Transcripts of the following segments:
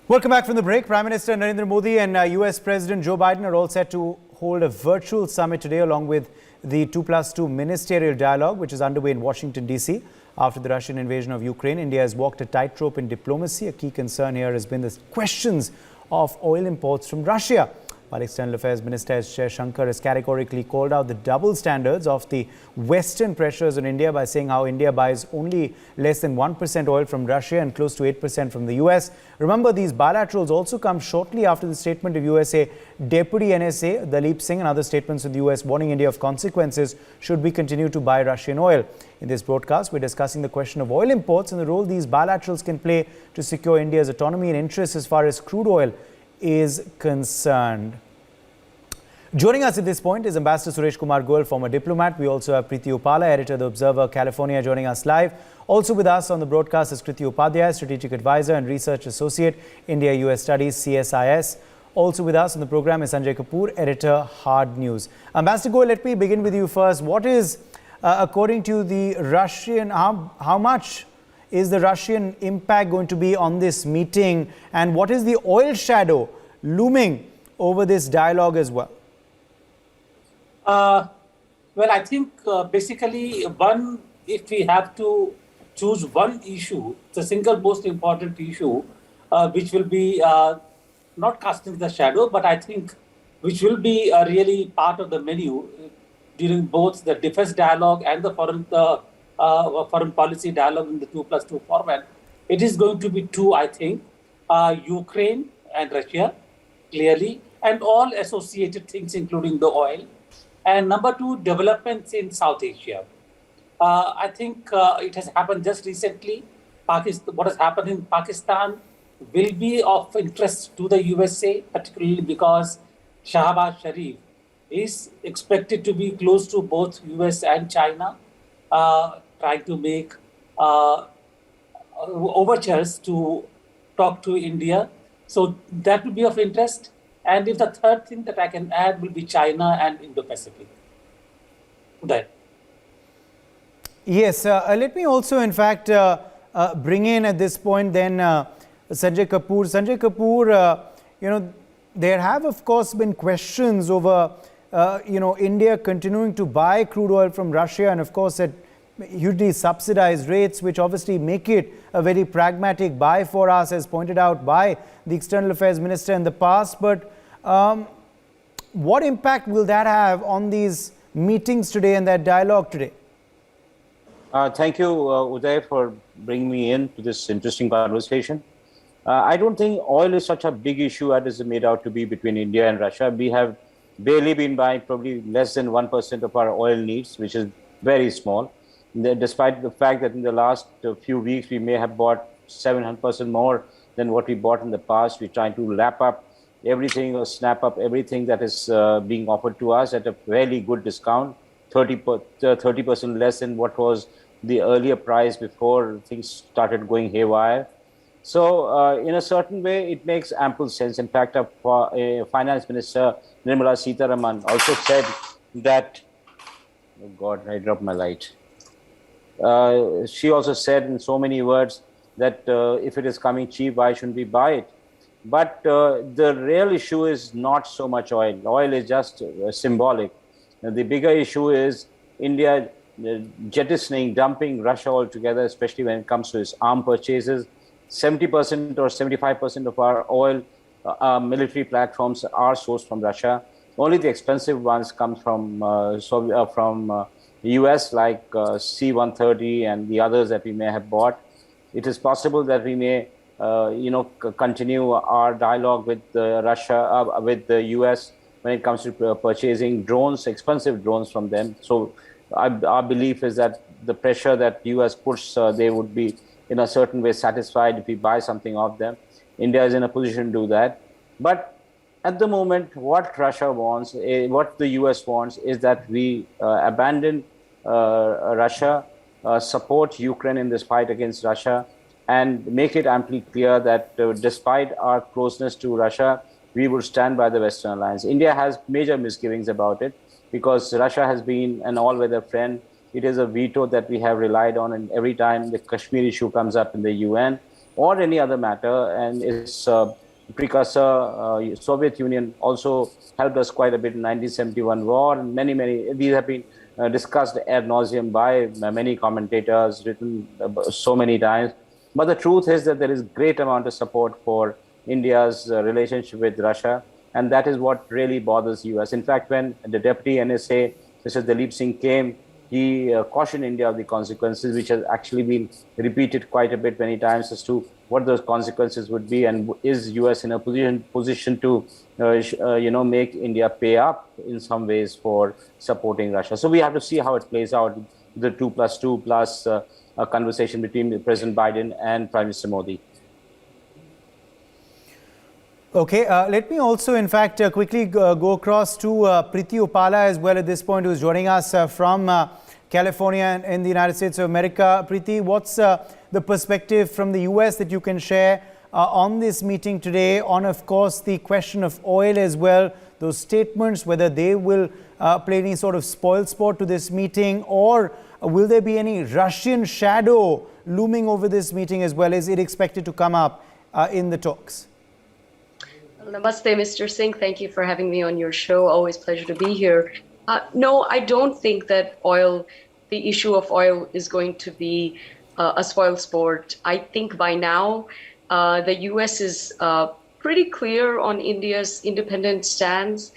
Welcome back from the break. Prime Minister Narendra Modi and US President Joe Biden are all set to hold a virtual summit today along with the 2+2 ministerial dialogue, which is underway in Washington, D.C. After the Russian invasion of Ukraine, India has walked a tightrope in diplomacy. A key concern here has been the questions of oil imports from Russia. While External Affairs Minister S. Shankar has categorically called out the double standards of the Western pressures on India by saying how India buys only less than 1% oil from Russia and close to 8% from the US. Remember, these bilaterals also come shortly after the statement of USA Deputy NSA Dalip Singh and other statements of the US warning India of consequences should we continue to buy Russian oil. In this broadcast, we're discussing the question of oil imports and the role these bilaterals can play to secure India's autonomy and interests as far as crude oil is concerned. Joining us at this point is Ambassador Suresh Kumar Goel, former diplomat. We also have Preity Upala, editor of The Observer, California, joining us live. Also with us on the broadcast is Kriti Upadhyay, strategic advisor and research associate, India-US Studies, CSIS. Also with us on the program is Sanjay Kapoor, editor, Hard News. Ambassador Goel, let me begin with you first. What is, according to the Russian, how much is the Russian impact going to be on this meeting, and what is the oil shadow looming over this dialogue as well? Well, I think basically if we have to choose one issue, the single most important issue, which will be not casting the shadow, but I think which will be really part of the menu during both the defense dialogue and the foreign policy dialogue in the 2+2 format. It is going to be two, I think, Ukraine and Russia, clearly, and all associated things, including the oil. And number two, developments in South Asia. I think it has happened just recently. What has happened in Pakistan will be of interest to the USA, particularly because Shahbaz Sharif is expected to be close to both US and China, trying to make overtures to talk to India. So that will be of interest. And if the third thing that I can add will be China and Indo-Pacific. That. Yes, let me also, in fact, bring in at this point then Sanjay Kapoor. Sanjay Kapoor, there have, of course, been questions over, India continuing to buy crude oil from Russia and, of course, at hugely subsidized rates, which obviously make it a very pragmatic buy for us, as pointed out by the External Affairs Minister in the past. But what impact will that have on these meetings today and that dialogue today? Thank you, Uday, for bringing me in to this interesting conversation. I don't think oil is such a big issue as it is made out to be between India and Russia. We have barely been buying probably less than 1% of our oil needs, which is very small. Despite the fact that in the last few weeks, we may have bought 700% more than what we bought in the past. We're trying to lap up everything or snap up everything that is being offered to us at a fairly good discount, 30% less than what was the earlier price before things started going haywire. So in a certain way, it makes ample sense. In fact, Finance Minister Nirmala Sitharaman also said that, oh God, I dropped my light. She also said in so many words that if it is coming cheap, why shouldn't we buy it? But the real issue is not so much oil. Oil is just symbolic. The bigger issue is India jettisoning, dumping Russia altogether, especially when it comes to its arms purchases. 70% or 75% of our oil military platforms are sourced from Russia. Only the expensive ones come from the US, like C-130 and the others that we may have bought. It is possible that we may, continue our dialogue with Russia, with the US when it comes to purchasing drones, expensive drones from them. So our belief is that the pressure that US puts, they would be in a certain way satisfied if we buy something off them. India is in a position to do that. But at the moment, what Russia wants, what the US wants, is that we abandon Russia, support Ukraine in this fight against Russia, and make it amply clear that despite our closeness to Russia, we will stand by the Western alliance. India has major misgivings about it because Russia has been an all-weather friend. It is a veto that we have relied on, and every time the Kashmir issue comes up in the UN, or any other matter, and its precursor, Soviet Union, also helped us quite a bit in 1971 war, and many, these have been discussed ad nauseum by many commentators, written so many times. But the truth is that there is great amount of support for India's relationship with Russia, and that is what really bothers the US. In fact, when the Deputy NSA, Mr. Dalip Singh, came, he cautioned India of the consequences, which has actually been repeated quite a bit many times as to what those consequences would be, and is US in a position to make India pay up in some ways for supporting Russia. So we have to see how it plays out, the 2+2 plus a conversation between President Biden and Prime Minister Modi. Okay, let me also, in fact, quickly go across to Preity Upala as well at this point, who's joining us from California in the United States of America. Preity, what's the perspective from the US that you can share on this meeting today on, of course, the question of oil as well, those statements, whether they will play any sort of spoilsport to this meeting, or will there be any Russian shadow looming over this meeting as well? Is it expected to come up in the talks? Namaste, Mr. Singh. Thank you for having me on your show. Always pleasure to be here. No, I don't think that the issue of oil is going to be a spoil sport. I think by now the US is pretty clear on India's independent stance.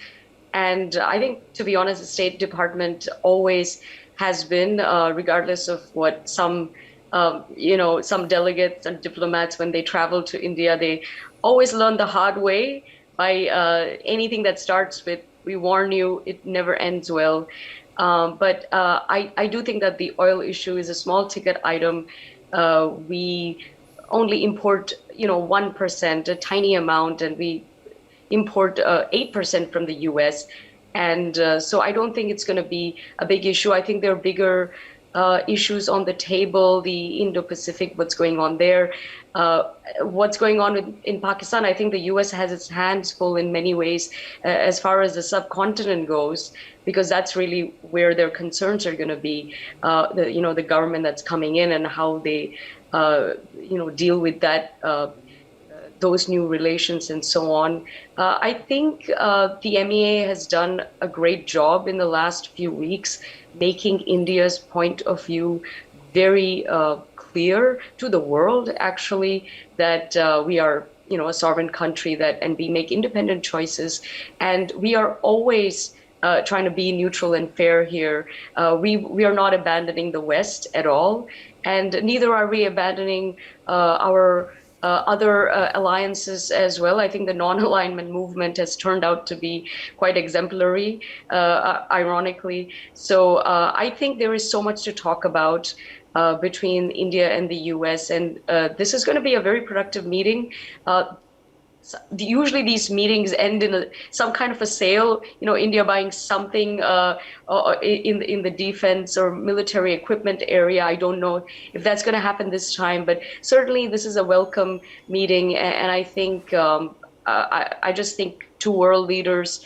And I think, to be honest, the State Department always has been, regardless of what some delegates and diplomats, when they travel to India, they always learn the hard way by anything that starts with, we warn you, it never ends well. But I do think that the oil issue is a small ticket item. We only import, 1%, a tiny amount, and we import 8% from the US. And so I don't think it's going to be a big issue. I think there are bigger issues on the table, the Indo-Pacific, what's going on there. What's going on in Pakistan, I think the US has its hands full in many ways as far as the subcontinent goes, because that's really where their concerns are going to be, the government that's coming in and how they, deal with that, those new relations and so on. I think the MEA has done a great job in the last few weeks, making India's point of view very clear to the world, actually, that we are, a sovereign country and we make independent choices, and we are always trying to be neutral and fair here. We are not abandoning the West at all, and neither are we abandoning our other alliances as well. I think the non-alignment movement has turned out to be quite exemplary, ironically. So I think there is so much to talk about between India and the US, and this is going to be a very productive meeting. Usually these meetings end in some kind of a sale, India buying something in the defense or military equipment area. I don't know if that's going to happen this time, but certainly this is a welcome meeting. And I think, I just think two world leaders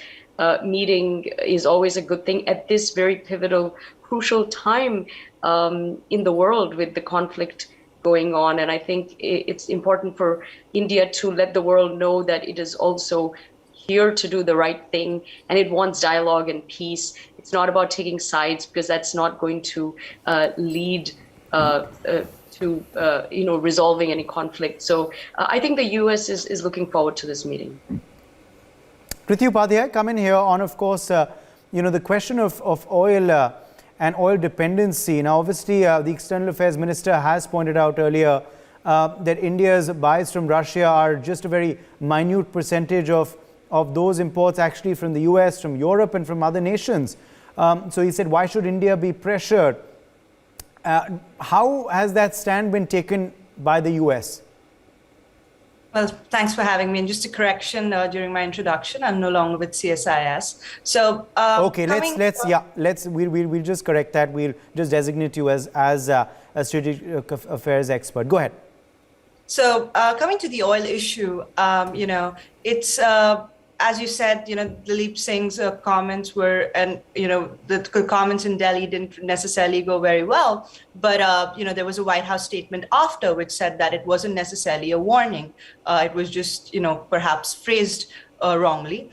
meeting is always a good thing at this very pivotal, crucial time in the world with the conflict going on. And I think it's important for India to let the world know that it is also here to do the right thing, and it wants dialogue and peace. It's not about taking sides, because that's not going to lead to resolving any conflict. So I think the US is looking forward to this meeting. Preity Upadhyay, come in here on, of course, the question of oil and oil dependency. Now, obviously, the External Affairs Minister has pointed out earlier that India's buys from Russia are just a very minute percentage of those imports actually from the US, from Europe, and from other nations. So he said, why should India be pressured? How has that stand been taken by the US? Well, thanks for having me. And just a correction during my introduction, I'm no longer with CSIS. So okay, we'll just correct that. We'll just designate you as a strategic affairs expert. Go ahead. So coming to the oil issue, it's as you said, Dalip Singh's comments were, and the comments in Delhi didn't necessarily go very well. But there was a White House statement after which said that it wasn't necessarily a warning. It was just perhaps phrased wrongly.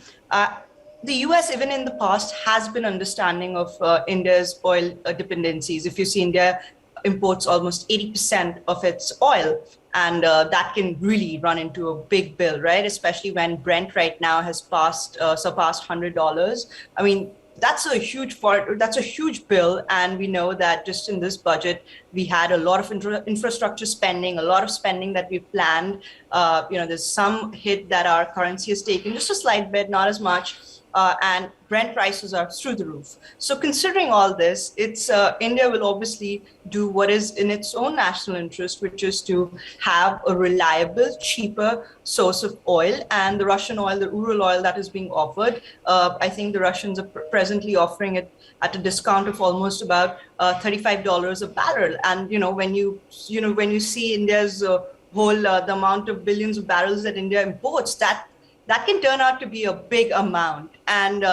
The US, even in the past, has been understanding of India's oil dependencies. If you see, India imports almost 80% of its oil. And that can really run into a big bill, right? Especially when Brent right now has surpassed $100. I mean, that's a huge bill. And we know that just in this budget, we had a lot of infrastructure spending, a lot of spending that we planned. There's some hit that our currency has taken, just a slight bit, not as much. And Brent prices are through the roof. So considering all this, India will obviously do what is in its own national interest, which is to have a reliable, cheaper source of oil. And the Russian oil, the Ural oil that is being offered, I think the Russians are presently offering it at a discount of almost about $35 a barrel. And when you see India's the amount of billions of barrels that India imports, that can turn out to be a big amount. And,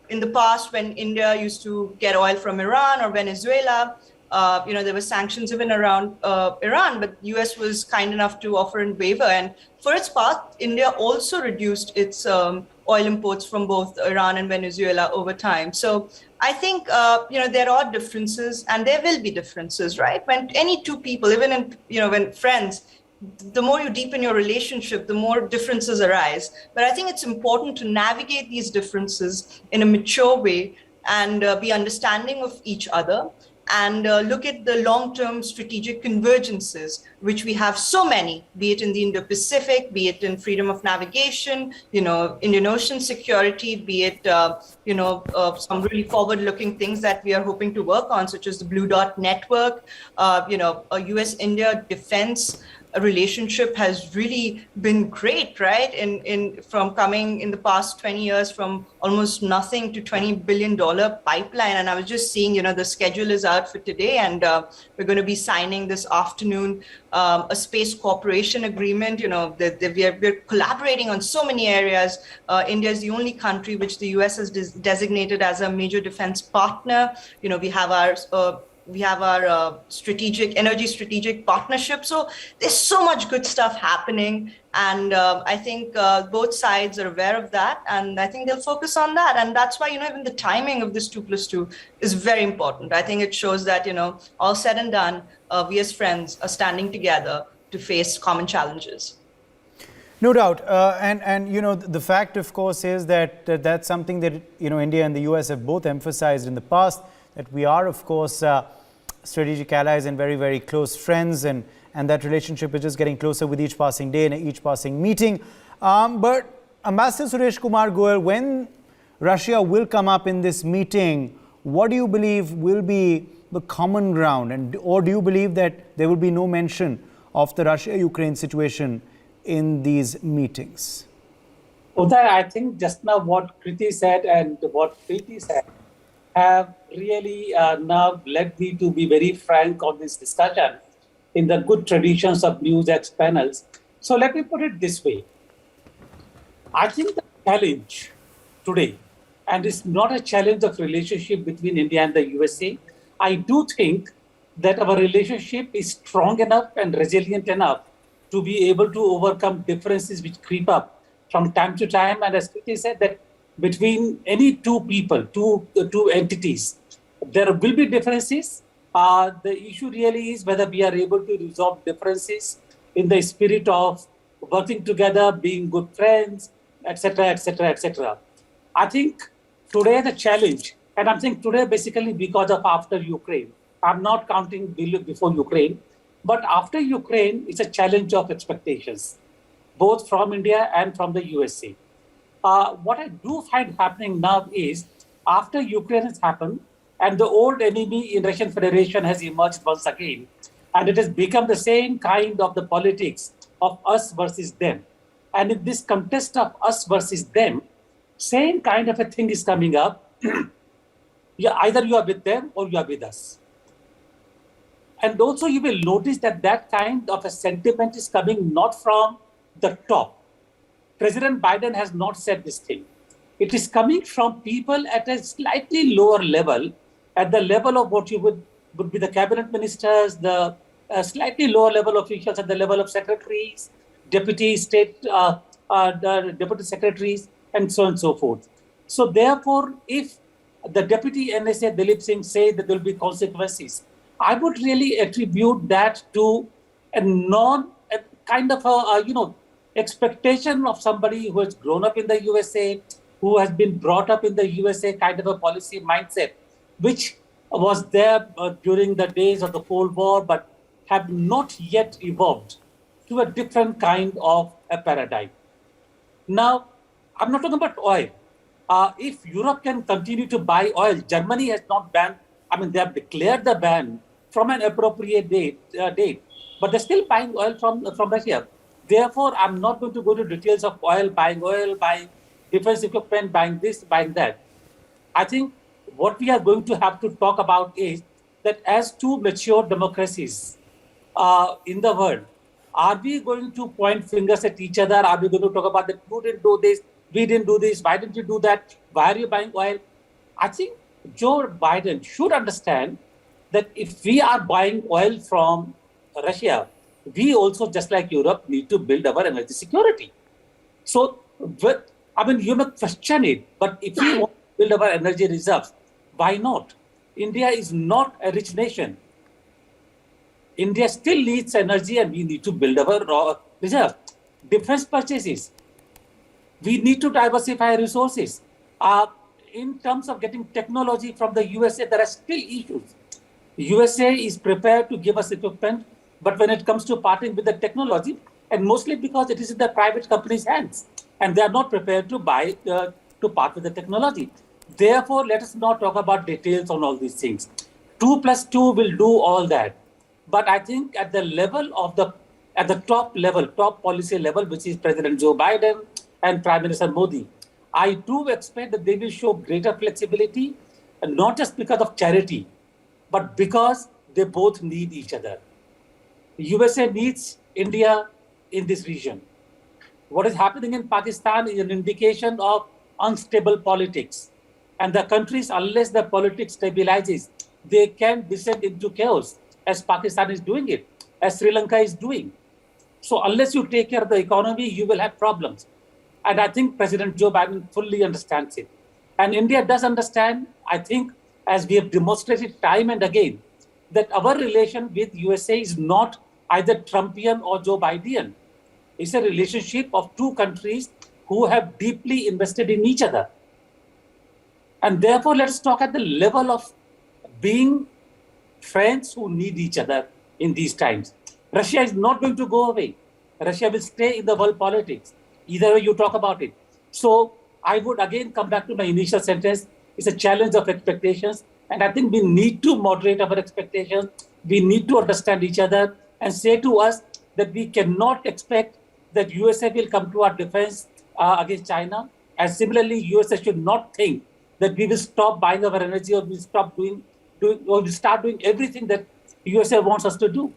in the past, when India used to get oil from Iran or Venezuela, there were sanctions even around Iran, but US was kind enough to offer a waiver. And for its part, India also reduced its oil imports from both Iran and Venezuela over time. So I think, there are differences, and there will be differences, right? When any two people, even when friends, the more you deepen your relationship, the more differences arise. But I think it's important to navigate these differences in a mature way and be understanding of each other and look at the long-term strategic convergences, which we have so many, be it in the Indo-Pacific, be it in freedom of navigation, Indian Ocean security, be it, some really forward-looking things that we are hoping to work on, such as the Blue Dot Network, a US-India defense relationship has really been great, right? From coming in the past 20 years from almost nothing to $20 billion pipeline. And I was just seeing, the schedule is out for today, and we're going to be signing this afternoon a space cooperation agreement. We're collaborating on so many areas. India is the only country which the US has designated as a major defense partner. We have our energy strategic partnership. So there's so much good stuff happening. And I think both sides are aware of that. And I think they'll focus on that. And that's why, even the timing of this 2+2 is very important. I think it shows that, all said and done, we as friends are standing together to face common challenges. No doubt. The fact, of course, is that that's something that, India and the US have both emphasized in the past, that we are, of course, strategic allies and very, very close friends, and that relationship is just getting closer with each passing day and each passing meeting. But Ambassador Suresh Kumar Goel, when Russia will come up in this meeting, what do you believe will be the common ground? Or do you believe that there will be no mention of the Russia-Ukraine situation in these meetings? Uday, I think just now what Kriti said and what Preity said have really now led me to be very frank on this discussion in the good traditions of Newsx panels. So let me put it this way. I think the challenge today, and it's not a challenge of relationship between India and the USA, I do think that our relationship is strong enough and resilient enough to be able to overcome differences which creep up from time to time. And as Kriti said, that between any two people, two entities, there will be differences. The issue really is whether we are able to resolve differences in the spirit of working together, being good friends, etc., etc., etc. I think today the challenge, and I'm saying today basically because of after Ukraine, I'm not counting before Ukraine, but after Ukraine, it's a challenge of expectations, both from India and from the USA. What I do find happening now is after Ukraine has happened and the old enemy in Russian Federation has emerged once again, and it has become the same kind of the politics of us versus them. And in this contest of us versus them, same kind of a thing is coming up. Either you are with them or you are with us. And also you will notice that that kind of a sentiment is coming not from the top. President Biden has not said this thing. It is coming from people at a slightly lower level, at the level of what you would be the cabinet ministers, the slightly lower level officials at the level of secretaries, deputy state, the deputy secretaries, and so on and so forth. So therefore, if the deputy NSA Dilip Singh say that there will be consequences, I would really attribute that to a kind of expectation of somebody who has grown up in the USA, who has been brought up in the USA, kind of a policy mindset, which was there during the days of the Cold War, but have not yet evolved to a different kind of a paradigm. Now, I'm not talking about oil. If Europe can continue to buy oil, Germany has not banned, they have declared the ban from an appropriate date, but they're still buying oil from Russia. Therefore, I'm not going to go to details of oil, buying defense equipment, buying this, buying that. I think what we are going to have to talk about is that as two mature democracies in the world, are we going to point fingers at each other? Are we going to talk about that you didn't do this, we didn't do this, why didn't you do that, why are you buying oil? I think Joe Biden should understand that if we are buying oil from Russia, we also, just like Europe, need to build our energy security. So, you may question it, but if we want to build our energy reserves, why not? India is not a rich nation. India still needs energy and we need to build our reserve. Defense purchases. We need to diversify resources. In terms of getting technology from the USA, there are still issues. USA is prepared to give us equipment, but when it comes to parting with the technology, and mostly because it is in the private companies' hands, and they are not prepared to part with the technology. Therefore, let us not talk about details on all these things. 2+2 will do all that. But I think at the level of top policy level, which is President Joe Biden and Prime Minister Modi, I do expect that they will show greater flexibility, and not just because of charity, but because they both need each other. The USA needs India in this region. What is happening in Pakistan is an indication of unstable politics. And the countries, unless the politics stabilizes, they can descend into chaos, as Pakistan is doing it, as Sri Lanka is doing. So unless you take care of the economy, you will have problems. And I think President Joe Biden fully understands it. And India does understand, I think, as we have demonstrated time and again, that our relation with USA is not either Trumpian or Joe Bidenian. It's a relationship of two countries who have deeply invested in each other. And therefore, let's talk at the level of being friends who need each other in these times. Russia is not going to go away. Russia will stay in the world politics. Either way you talk about it. So I would again come back to my initial sentence. It's a challenge of expectations. And I think we need to moderate our expectations. We need to understand each other and say to us that we cannot expect that USA will come to our defense against China. And similarly, USA should not think that we will stop buying our energy, or we stop or we start doing everything that USA wants us to do.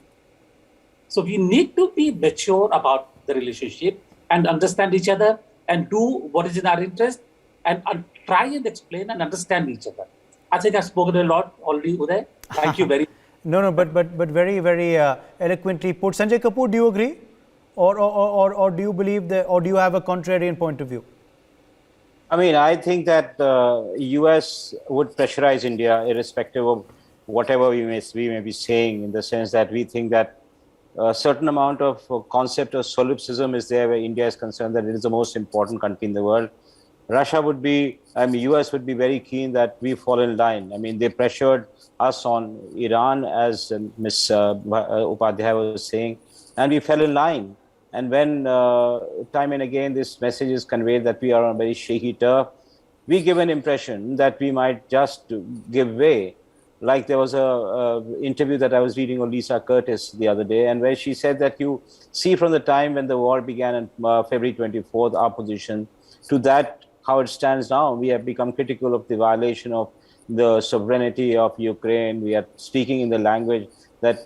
So we need to be mature about the relationship and understand each other and do what is in our interest and try and explain and understand each other. I think I've spoken a lot already, Uday. Thank you very much. No, but very, very eloquently put. Sanjay Kapoor, do you agree? Or do you believe that, or do you have a contrarian point of view? I think that the US would pressurize India irrespective of whatever we may be saying, in the sense that we think that a certain amount of concept of solipsism is there where India is concerned, that it is the most important country in the world. Russia would be, US would be very keen that we fall in line. They pressured us on Iran, as Ms. Upadhyay was saying, and we fell in line. And when time and again this message is conveyed that we are on very shaky turf, we give an impression that we might just give way. Like there was a interview that I was reading of Lisa Curtis the other day, and where she said that you see from the time when the war began on February 24th, our position, to that how it stands now. We have become critical of the violation of the sovereignty of Ukraine. We are speaking in the language that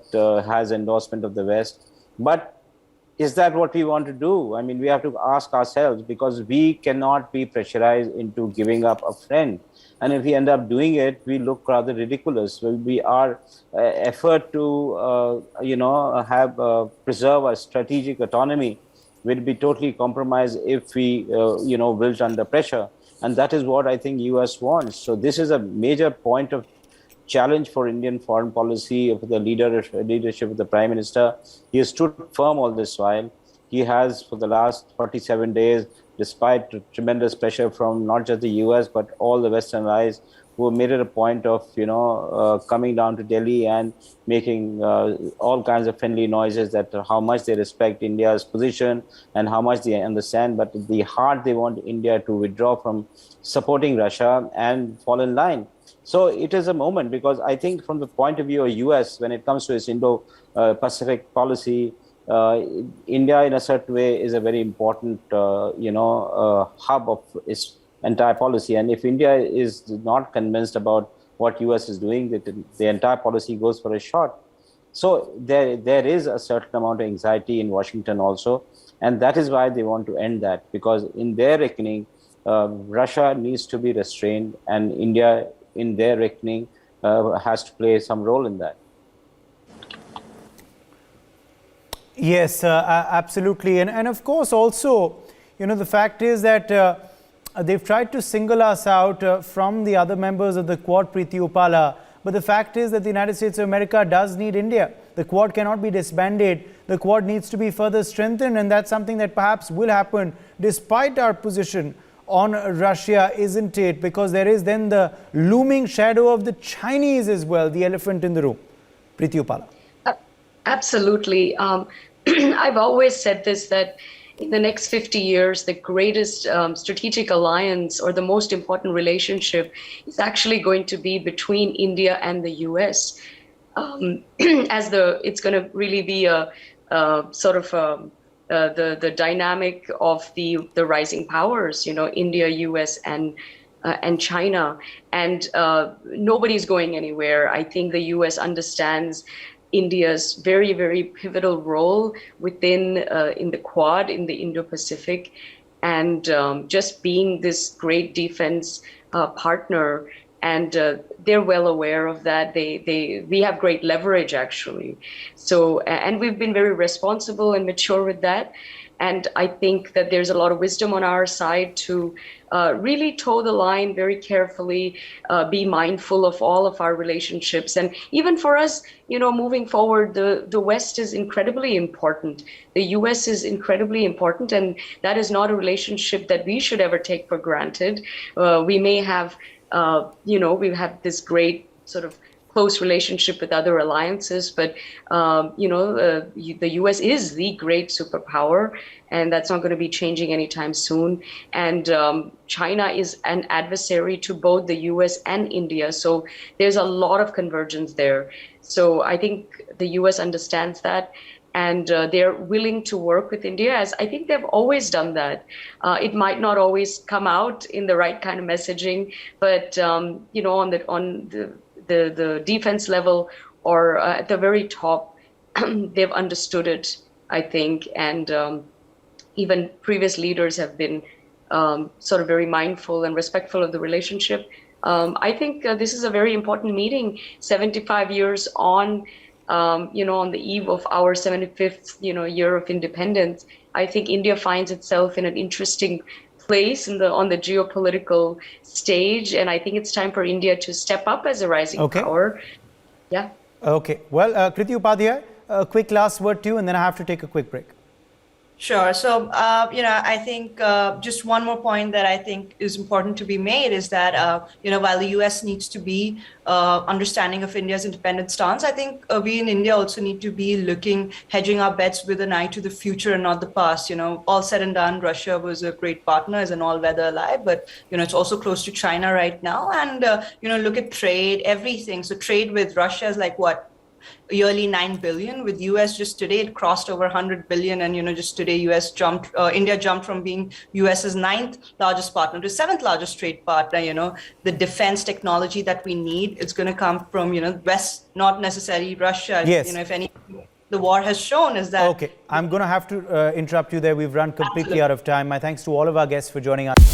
has endorsement of the West. But is that what we want to do? I mean, we have to ask ourselves, because we cannot be pressurized into giving up a friend. And if we end up doing it, we look rather ridiculous. Will be our effort to, preserve our strategic autonomy will be totally compromised if we, wilt under pressure. And that is what I think US wants. So this is a major point of challenge for Indian foreign policy, of the leadership of the Prime Minister. He has stood firm all this while. He has, for the last 47 days, despite tremendous pressure from not just the US, but all the Western allies, who have made it a point of, coming down to Delhi and making all kinds of friendly noises that how much they respect India's position and how much they understand. But at the heart, they want India to withdraw from supporting Russia and fall in line. So it is a moment, because I think from the point of view of US, when it comes to its Indo-Pacific policy, India in a certain way is a very important, hub of its entire policy. And if India is not convinced about what US is doing, the entire policy goes for a shot. So there is a certain amount of anxiety in Washington also. And that is why they want to end that, because in their reckoning, Russia needs to be restrained, and India, in their reckoning, has to play some role in that. Yes, absolutely. And of course, also, the fact is that they've tried to single us out from the other members of the Quad, Preity, Upala. But the fact is that the United States of America does need India. The Quad cannot be disbanded. The Quad needs to be further strengthened. And that's something that perhaps will happen despite our position on Russia, isn't it? Because there is then the looming shadow of the Chinese as well, the elephant in the room. Preity, Upala. Absolutely. I've always said this, that in the next 50 years, the greatest strategic alliance, or the most important relationship, is actually going to be between India and the US. It's going to really be a sort of the dynamic of the rising powers, India, US, and China. And nobody's going anywhere. I think the US understands India's very, very pivotal role within in the Quad, in the Indo-Pacific, and just being this great defense partner. And they're well aware of that. We have great leverage, actually. So, and we've been very responsible and mature with that. And I think that there's a lot of wisdom on our side to really toe the line very carefully, be mindful of all of our relationships. And even for us, moving forward, the West is incredibly important. The US is incredibly important. And that is not a relationship that we should ever take for granted. We may have, we have this great sort of close relationship with other alliances, but the US is the great superpower, and that's not going to be changing anytime soon. And China is an adversary to both the US and India, so there's a lot of convergence there. So I think the US understands that, and they're willing to work with India, as I think they've always done that. It might not always come out in the right kind of messaging, but on the defense level, or at the very top, they've understood it, I think. And even previous leaders have been sort of very mindful and respectful of the relationship. I think this is a very important meeting, 75 years on, on the eve of our 75th, year of independence. I think India finds itself in an interesting place on the geopolitical stage, and I think it's time for India to step up as a rising power. Yeah. Okay. Well, Kriti Upadhyay, a quick last word to you, and then I have to take a quick break. Sure. So, I think just one more point that I think is important to be made is that, while the US needs to be understanding of India's independent stance, I think we in India also need to be hedging our bets with an eye to the future and not the past. All said and done, Russia was a great partner as an all-weather ally, but, it's also close to China right now. And, look at trade, everything. So trade with Russia is like what? Yearly 9 billion. With US just today, it crossed over 100 billion. And, just today, India jumped from being US's 9th largest partner to 7th largest trade partner. The defense technology that we need is going to come from, West, not necessarily Russia. Yes. If any, the war has shown is that. Okay, I'm going to have to interrupt you there. We've run completely out of time. My thanks to all of our guests for joining us.